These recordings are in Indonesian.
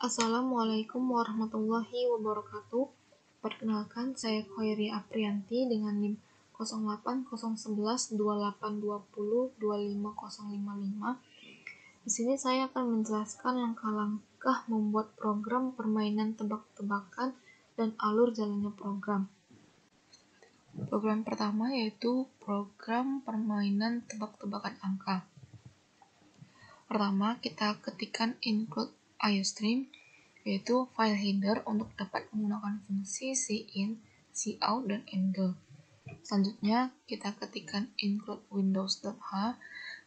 Assalamualaikum warahmatullahi wabarakatuh. Perkenalkan, saya Khoiri Aprianti dengan NIM 08011282025055. Di sini saya akan menjelaskan langkah-langkah membuat program permainan tebak-tebakan dan alur jalannya program. Program pertama yaitu program permainan tebak-tebakan angka. Pertama, kita ketikkan include IOStream, yaitu file header untuk dapat menggunakan fungsi cin, cout, dan endl. Selanjutnya, kita ketikkan include windows.h,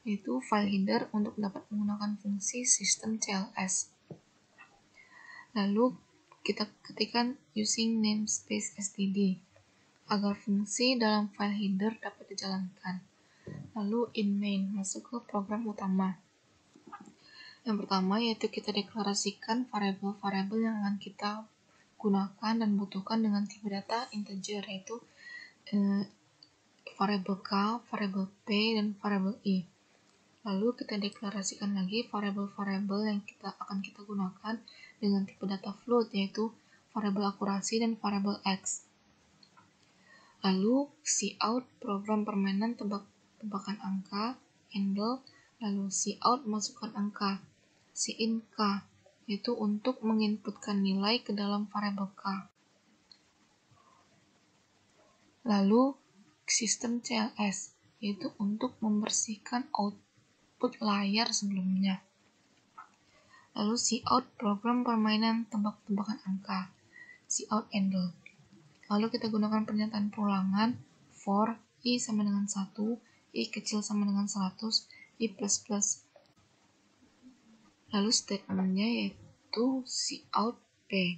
yaitu file header untuk dapat menggunakan fungsi system.cls. Lalu, kita ketikkan using namespace std, agar fungsi dalam file header dapat dijalankan. Lalu, in main, masuk ke program utama. Yang pertama yaitu kita deklarasikan variabel-variabel yang akan kita gunakan dan butuhkan dengan tipe data integer, yaitu variabel k, variabel p, dan variabel i. Lalu kita deklarasikan lagi variabel-variabel yang akan kita gunakan dengan tipe data float, yaitu variabel akurasi dan variabel x. Lalu cout program permainan tebak-tebakan angka, handle, lalu cout masukkan angka, cin k, yaitu untuk menginputkan nilai ke dalam variabel k. Lalu system.cls, yaitu untuk membersihkan output layar sebelumnya. Lalu cout program permainan tebak-tebakan angka, cout handle. Lalu kita gunakan pernyataan perulangan for i sama dengan 1, i kecil sama dengan 100, i plus plus. Lalu statementnya yaitu cout p.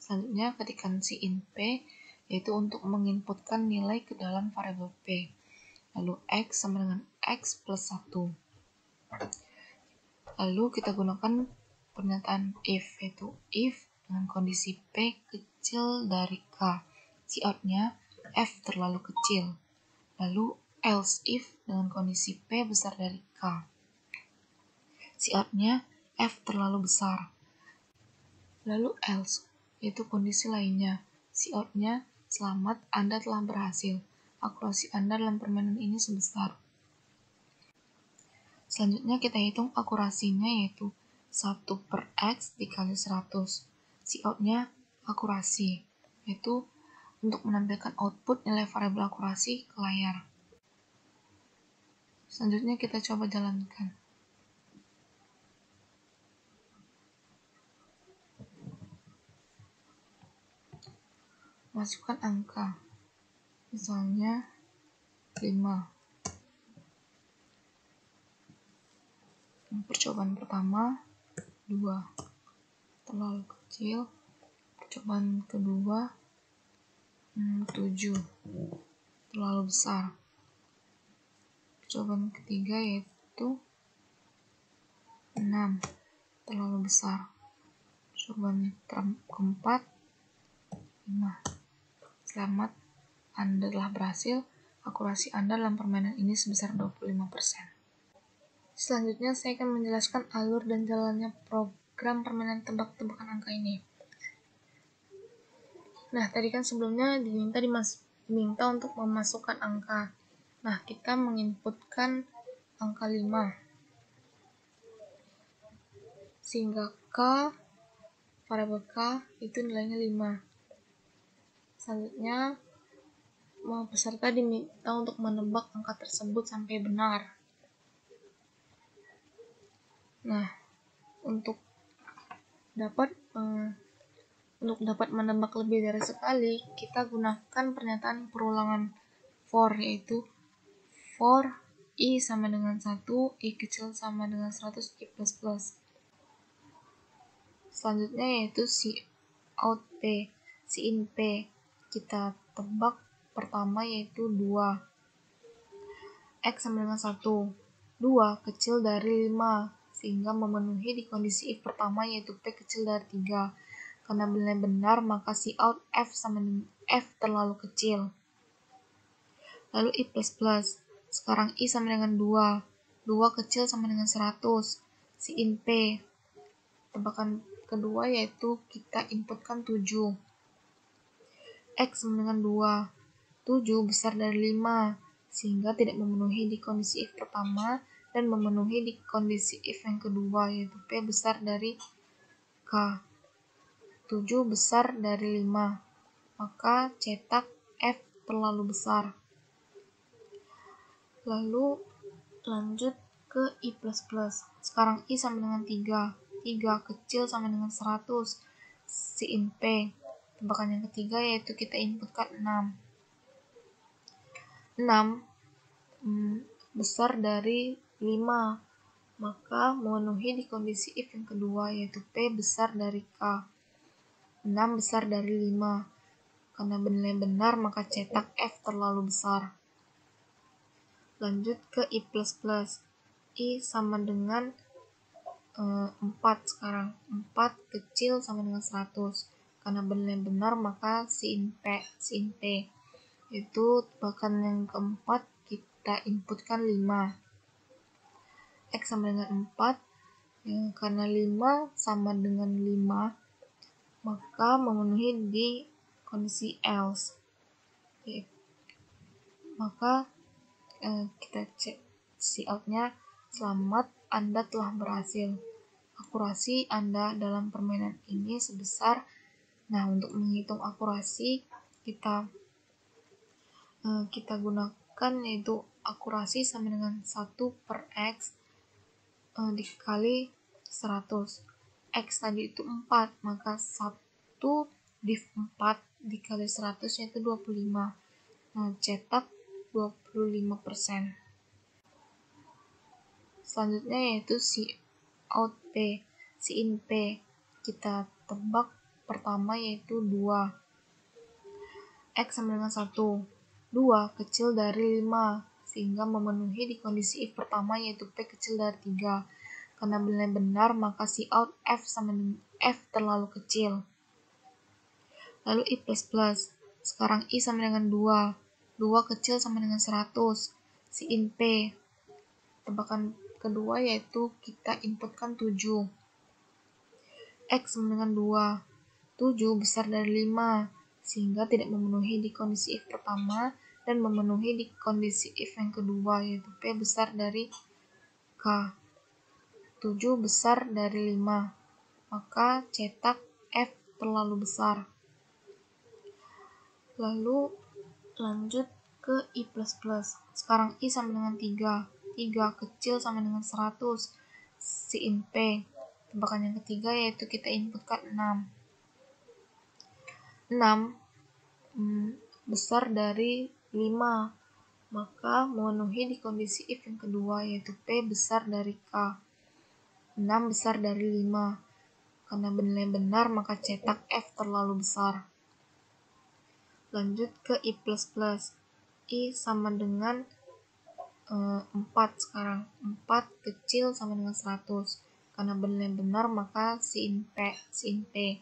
Selanjutnya ketikkan cin p, yaitu untuk menginputkan nilai ke dalam variabel p. Lalu x sama dengan x plus 1. Lalu kita gunakan pernyataan if, yaitu if dengan kondisi p kecil dari k, cout-nya f terlalu kecil. Lalu else if dengan kondisi p besar dari k, cout-nya f terlalu besar. Lalu else, yaitu kondisi lainnya, cout-nya selamat, Anda telah berhasil. Akurasi Anda dalam permainan ini sebesar. Selanjutnya kita hitung akurasinya, yaitu 1/x dikali 100. Cout-nya akurasi, yaitu untuk menampilkan output nilai variabel akurasi ke layar. Selanjutnya kita coba jalankan. Masukkan angka, misalnya 5. Percobaan pertama 2, terlalu kecil. Percobaan kedua 7, terlalu besar. Percobaan ketiga yaitu 6, terlalu besar. Percobaan keempat 5. Selamat, Anda telah berhasil. Akurasi Anda dalam permainan ini sebesar 25%. Selanjutnya saya akan menjelaskan alur dan jalannya program permainan tebak-tebakan angka ini. Nah, tadi kan sebelumnya diminta untuk memasukkan angka. Nah, kita menginputkan angka 5. Sehingga variabel k itu nilainya 5. Selanjutnya, peserta diminta untuk menebak angka tersebut sampai benar. Nah, untuk dapat menebak lebih dari sekali, kita gunakan pernyataan perulangan for, yaitu for i sama dengan 1, i kecil sama dengan 100, i plus plus. Selanjutnya yaitu cout p, cin p. Kita tebak pertama yaitu 2. X sama dengan 1. 2 kecil dari 5, sehingga memenuhi di kondisi if pertama yaitu p kecil dari 3. Karena benar, maka cout f sama dengan f terlalu kecil. Lalu i plus plus. Sekarang i sama dengan 2. 2 kecil sama dengan 100. Cin p. Tebakan kedua yaitu kita inputkan 7. X sama dengan 2. 7 besar dari 5, sehingga tidak memenuhi di kondisi if pertama dan memenuhi di kondisi if yang kedua, yaitu P besar dari K. 7 besar dari 5, maka cetak F terlalu besar. Lalu lanjut ke I++. Sekarang I sama dengan 3. 3 kecil sama dengan 100. Sin P. Tebakan yang ketiga yaitu kita inputkan 6. 6 besar dari 5, maka memenuhi di kondisi if yang kedua yaitu P besar dari K. 6 besar dari 5. Karena nilai benar maka cetak F terlalu besar. Lanjut ke I++. I sama dengan 4 sekarang. 4 kecil sama dengan 100. Karena bernilai benar maka sin P. Itu tebakan yang keempat kita inputkan 5. X sama dengan 4. Karena 5 sama dengan 5, maka memenuhi di kondisi else. Maka kita cek cout-nya, selamat, Anda telah berhasil. Akurasi Anda dalam permainan ini sebesar, untuk menghitung akurasi kita gunakan yaitu akurasi sama dengan 1/x dikali 100. X tadi itu 4, maka 1 div 4 dikali 100 yaitu 25. Cetak 25%. Selanjutnya yaitu cout P, sin P. Kita tebak pertama yaitu 2. X sama dengan 1. 2 kecil dari 5, sehingga memenuhi di kondisi if pertama yaitu P kecil dari 3. Karena benar maka cout F sama dengan F terlalu kecil. Lalu I++. Sekarang I sama dengan 2. 2 kecil sama dengan 100. Sin P. Tebakan kedua yaitu kita inputkan 7. X sama dengan 2. 7 besar dari 5, sehingga tidak memenuhi di kondisi if pertama dan memenuhi di kondisi if yang kedua yaitu P besar dari K. 7 besar dari 5, maka cetak F terlalu besar. Lalu lanjut ke I++. Sekarang I sama dengan 3. 3 kecil sama dengan 100. Sin P. Tebakan yang ketiga yaitu kita inputkan 6. 6 besar dari 5, maka memenuhi di kondisi if yang kedua yaitu P besar dari K. 6 besar dari 5. Karena bernilai benar maka cetak F terlalu besar. Lanjut ke I++. I sama dengan 4 sekarang. 4 kecil sama dengan 100. Karena bernilai benar maka sin P.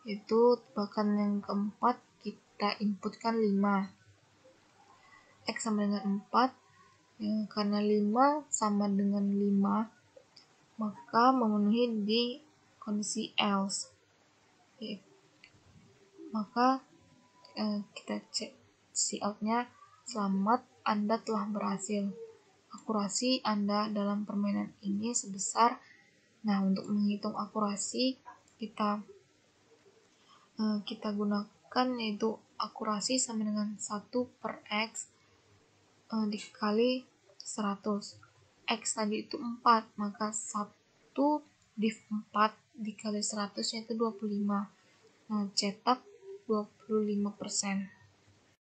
Itu tebakan yang keempat kita inputkan 5. X sama dengan 4. Karena 5 sama dengan 5, maka memenuhi di kondisi else. Maka kita cek cout-nya, selamat, Anda telah berhasil. Akurasi Anda dalam permainan ini sebesar, untuk menghitung akurasi kita gunakan yaitu akurasi sama dengan 1/x dikali 100. X tadi itu 4, maka 1 div 4 dikali 100 yaitu 25. Cetak 25%.